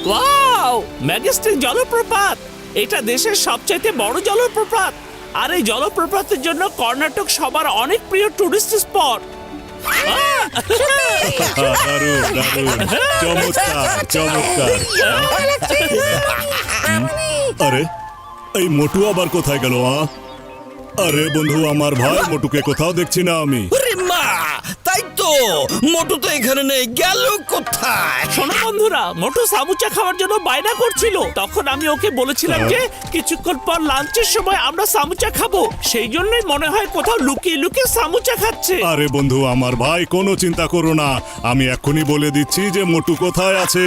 Wow, Majestic জলপ্রপাত। এটা দেশের সবচাইতে বড় জলপ্রপাত, আর এই জলপ্রপাতের জন্য কর্ণাটক সবার অনেক প্রিয় টুরিস্ট স্পট। দারুণ দারুণ, চমৎকার চমৎকার। আরে এই মোটু আবার কোথায় গেল? আরে বন্ধু, আমার ভাই মোটুকে কোথাও দেখছি না আমি। তাই তো, মোটু তো এখানে নেই, গেল কোথায়? শোনো বন্ধুরা, মোটু সামুচা খাওয়ার জন্য বায়না করছিল। তখন আমি ওকে বলেছিলাম যে কিছুক্ষণ পর লাঞ্চের সময় আমরা সামুচা খাবো। সেই জন্যই মনে হয় কোথাও লুকিয়ে লুকিয়ে সামুচা খাচ্ছে। আরে বন্ধু আমার ভাই, কোনো চিন্তা করো না, আমি এক্ষুনি বলে দিচ্ছি যে মোটু কোথায় আছে।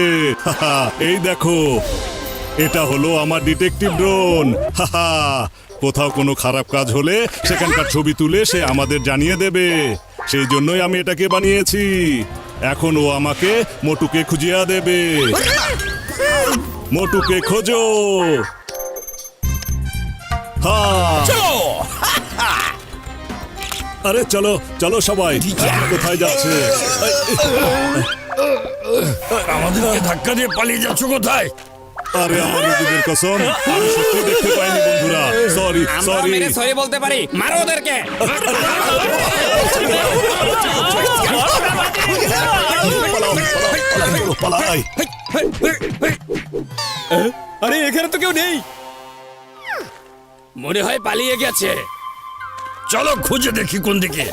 এই দেখো, এটা হলো আমার ডিটেকটিভ ড্রোন। কোথাও কোনো খারাপ কাজ হলে সেখানকার ছবি তুলে সে আমাদের জানিয়ে দেবে। সেই জন্যই আমি এটাকে বানিয়েছি। এখন ও আমাকে মোটুকে খুঁজিয়া দেবে। মোটুকে খোঁজো। আরে চলো চলো সবাই, কোথায় যাচ্ছে? আমাদেরকে ধাক্কা দিয়ে পালিয়ে যাচ্ছ কোথায়? আরে আমার নদীদের কসম, আমি সত্যি দেখতে পাইনি বন্ধুরা। Sorry sorry. সরি বলতে পারি, মারো ওদেরকে। আরে এখানে তো কেউ নেই, মনে হয় পালিয়ে গেছে। চলো খুঁজে দেখি কোন দিকে।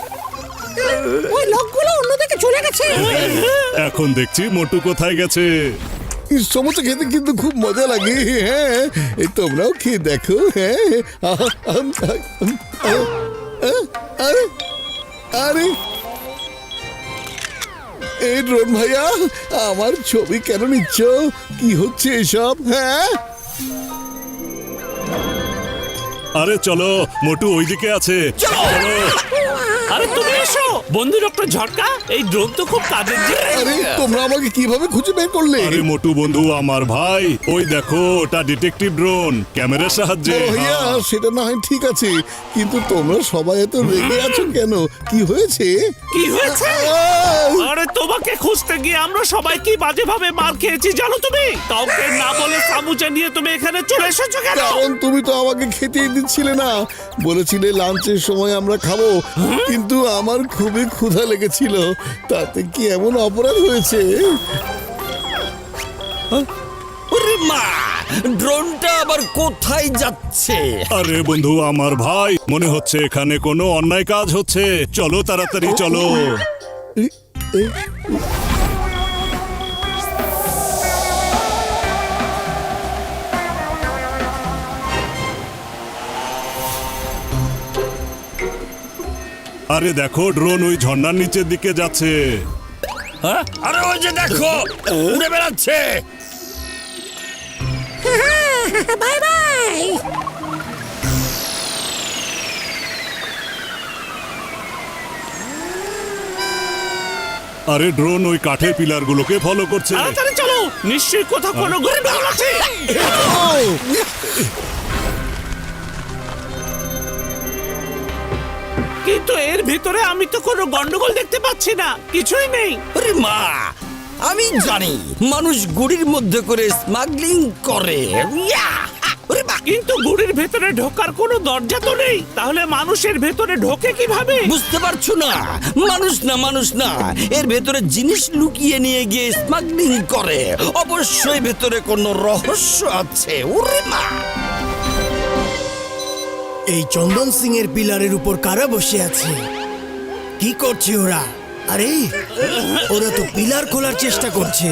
ওই লোকগুলো অন্যদিকে চলে গেছে। এখন দেখছি মোটু কোথায় গেছে। সমোসা খেতে কিন্তু খুব মজা লাগে। হ্যাঁ, এই তোমরাও খেয়ে দেখো। হ্যাঁ, আরে আরে এই ড্রোন ভাইয়া, আমার ছবি কেন নিচ্ছ? কি হচ্ছে এসব? হ্যাঁ, আরে চলো, মোটু ওইদিকে আছে। চলো। আরে তুমি এসো বন্ধু ডক্টর ঝটকা, এই ড্রোন তো খুব কাজের জিনিস। আরে তোমরা আমাকে কিভাবে খুঁজে বের করলে? আরে মোটু বন্ধু আমার ভাই, ওই দেখো ওটা ডিটেকটিভ ড্রোন, ক্যামেরার সাহায্যে। ভাইয়া, সেটা না হয় ঠিক আছে, কিন্তু তোমরা সবাই এত রেগে আছো কেন? কি হয়েছে? কি হয়েছে? আরে তোমাকে খুঁজতে গিয়ে আমরা সবাই কি বাজেভাবে মার খেয়েছি জানো তুমি? কাউকে না বলে সামুচা নিয়ে তুমি এখানে চলে এসেছো কেন? কারণ তুমি তো আমাকে খেতেই দিচ্ছিলে না। বলেছিলে লাঞ্চের সময় আমরা খাবো, কিন্তু আমার খুবই ক্ষুধা লেগেছিল। তাতে কি এমন অপরাধ হয়েছে? ওরে মা, ড্রোনটা আবার কোথায় যাচ্ছে? আরে বন্ধু আমার ভাই, মনে হচ্ছে এখানে কোনো অন্যায় কাজ হচ্ছে। চলো তাড়াতাড়ি চলো। আরে দেখো, ড্রোন ওই ঝর্ণার নিচের দিকে যাচ্ছে। আরে ওই যে দেখো, উড়ে বেড়াচ্ছে। Bye bye. আরে ড্রোন ওই কাঠের পিলার গুলোকে ফলো করছে। তাড়াতাড়ি চলো, নিশ্চয়ই কোথাও কোনো গন্ডগোল আছে। কিন্তু এর ভিতরে আমি তো কোনো গন্ডগোল দেখতে পাচ্ছি না, কিছুই নেই। আরে মা, আমি জানি মানুষ গুড়ির মধ্যে করে স্মাগলিং করে। কিন্তু গুড়ির ভেতরে ঢোকার কোনো দরজা তো নেই, তাহলে মানুষের ভেতরে ঢোকে কিভাবে? বুঝতে পারছো না? মানুষ না, এর ভেতরে জিনিস লুকিয়ে নিয়ে গিয়ে স্মাগলিং করে। অবশ্যই ভেতরে কোনো রহস্য আছে। ওরে মা, এই চন্দন সিং এর পিলারের উপর কারা বসে আছে? কি করছে ওরা? আরে ওরা তো পিলার খোলার চেষ্টা করছে।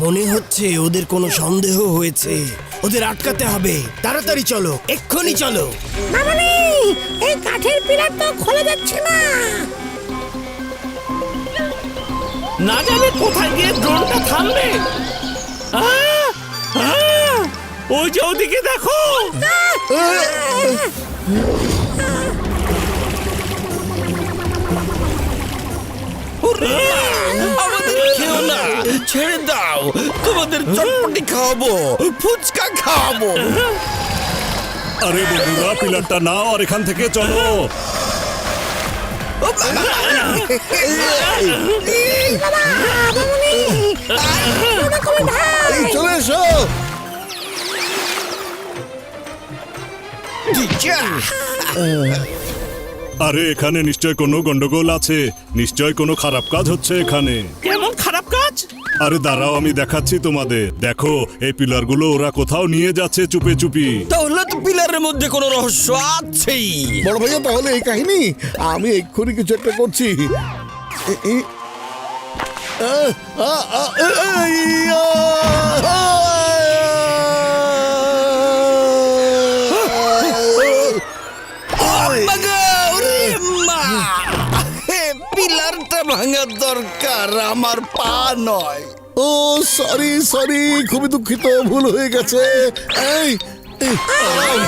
মনে হচ্ছে ওদের কোনো সন্দেহ হয়েছে। ওদের আটকাতে হবে। তাড়াতাড়ি চলো, এক্ষুনি চলো। মামনি, এই কাঠের পিলার তো খোলা যাচ্ছে না। না জানি কোথায় গিয়ে ড্রোনটা থামবে। ওই যে ওদিকে দেখো। আমাদের খেও না, ছেড়ে দাও, তোমাদের চটপটি খাওয়াবো, ফুচকা খাওয়াবো। আরে বন্ধুরা, পিলারটা নাও আর এখান থেকে চলো। এই চলে এসো। আরে এখানে নিশ্চয় কোনো গন্ডগোল আছে, নিশ্চয় কোনো খারাপ কাজ হচ্ছে এখানে। কেমন খারাপ কাজ? আরে দাঁড়াও, আমি দেখাচ্ছি তোমাদের। দেখো, এই পিলারগুলো ওরা কোথাও নিয়ে যাচ্ছে চুপি চুপি। তাহলে তো পিলারের মধ্যে কোনো রহস্য আছেই। বড় ভাইয়া, তাহলে এই কাহিনী? আমি এক্ষুনি কিছু একটা করছি। পিলারটা ভাঙার দরকার, আমার পা নয়। ও সরি সরি, খুবই দুঃখিত, ভুল হয়ে গেছে। এই এই, এই,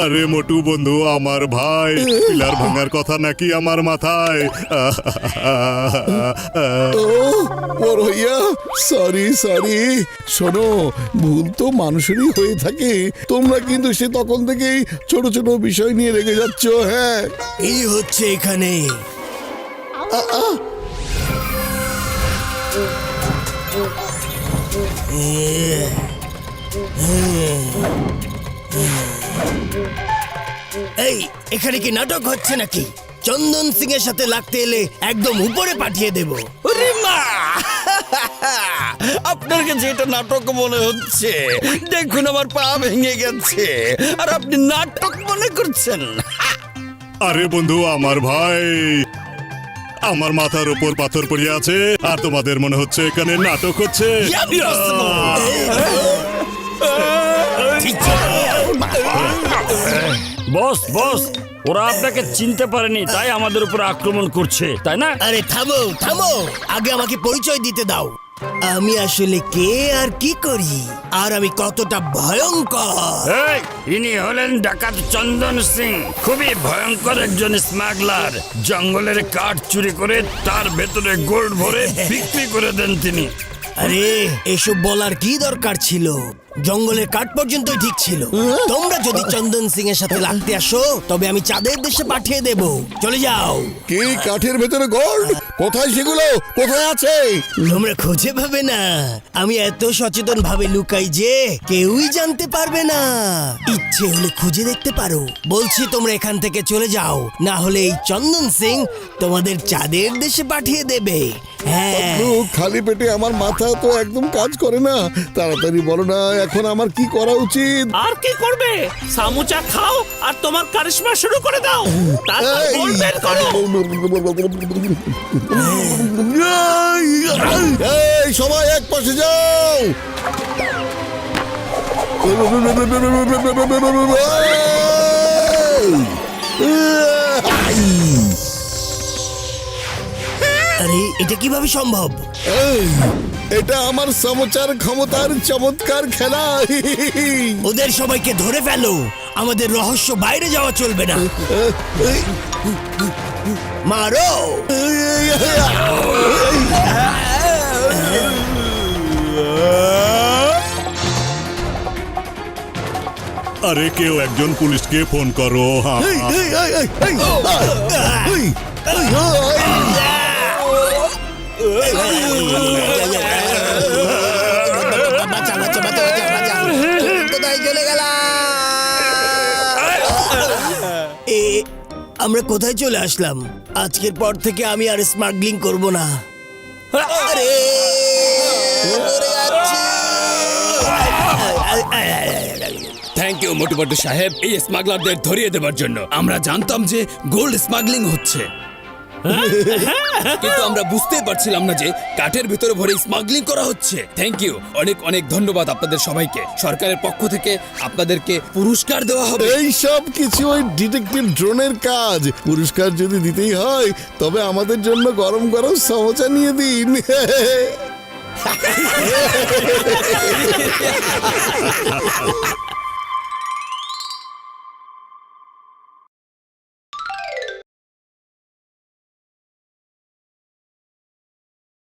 আরে মোটু বন্ধু, আমার ভাই, পিলার ভাঙার কথা নাকি আমার মাথায়। ও বড় ভাইয়া, সরি সরি। শোনো, ভুল তো মানুষেরই হয়ে থাকে। তোমরা কিন্তু সে তখন থেকেই ছোট ছোট বিষয় নিয়ে রেগে যাচ্ছ। হ্যাঁ, এই হচ্ছে এখানে। এই, এখানে কি নাটক হচ্ছে নাকি? চন্দন সিং এর সাথে লাগতে এলে একদম উপরে পাঠিয়ে দেব। ওরে মা! আপনার কাছে এটা নাটক মনে হচ্ছে? দেখুন, আমার পা ভেঙে গেছে আর আপনি নাটক মনে করছেন। আরে বন্ধু, আমার ভাই, আমার মাথার উপর পাথর পড়ে আছে আর তোমাদের মনে হচ্ছে এখানে নাটক হচ্ছে। বস বস, ওরা আপনাকে চিনতে পারেনি, তাই আমাদের উপর আক্রমণ করছে, তাই না? আরে থামো থামো, আগে আমাকে পরিচয় দিতে দাও। আমি আসলে কে আর কি করি, আর আমি কতটা ভয়ঙ্কর। এই, ইনি হলেন ডাকাত চন্দন সিং, খুবই ভয়ঙ্কর একজন স্মাগলার। জঙ্গলের কাঠ চুরি করে তার ভেতরে গোল্ড ভরে বিক্রি করে দেন তিনি। আরে এসব বলার কি দরকার ছিল? জঙ্গলের কাঠ পর্যন্তই ঠিক ছিল। তোমরা যদি চন্দন সিং এর সাথে লাগতে আসো, তবে আমি চাঁদের দেশে পাঠিয়ে দেব। চলে যাও। কি কাঠের ভেতরে গোল্ড? কোথায় সেগুলো? কোথায় আছে? তোমরা খুঁজে পাবে না। আমি এত সচেতন ভাবে লুকাই যে কেউই জানতে পারবে না। ইচ্ছে হলে খুঁজে দেখতে পারো। বলছি, তোমরা এখান থেকে চলে যাও, না হলে এই চন্দন সিং তোমাদের চাঁদের দেশে পাঠিয়ে দেবে। হ্যাঁ, খালি পেটে আমার মাথা তো একদম কাজ করে না। তাড়াতাড়ি বলো না, এখন আমার কি করা উচিত? আর কি করবে? সামুচা খাও আর তোমার কারিশমা শুরু করে দাও। তারপর এই! গোল্ড বের করো। এই, সবাই এক পাশে যাও। আরে এটা কিভাবে সম্ভব? এই, এটা আমার সমচার ক্ষমতার চমৎকার খেলা। ওদের সবাইকে ধরে ফেলো, আমাদের রহস্য বাইরে যাওয়া চলবে না। মারো! আরে কেউ একজন পুলিশকে ফোন করো। হ্যাঁ, বাঁচা, বাঁচা, বাঁচা, বাঁচা, বাঁচা। কোথায় চলে গেলা? আমরা কোথায় চলে আসলাম? আজকের পর থেকে আমি আর স্মাগলিং করব না। আরে মরে যাচ্ছি। থ্যাংক ইউ মোটু পট্টু সাহেব, এই স্মাগলারদের ধরিয়ে দেওয়ার জন্য। আমরা জানতাম যে গোল্ড স্মাগলিং হচ্ছে, কিন্তু আমরা বুঝতেই পারছিলাম না যে কাঠের ভিতরে ভরে স্মাগলিং করা হচ্ছে। থ্যাংক ইউ, অনেক অনেক ধন্যবাদ আপনাদের সবাইকে। সরকারের পক্ষ থেকে আপনাদেরকে পুরস্কার দেওয়া হবে। এই সব কিছু ওই ডিটেকটিভ ড্রোনের কাজ। পুরস্কার যদি দিতেই হয়, তবে আমাদের জন্য গরম গরম সমোসা নিয়ে দিন।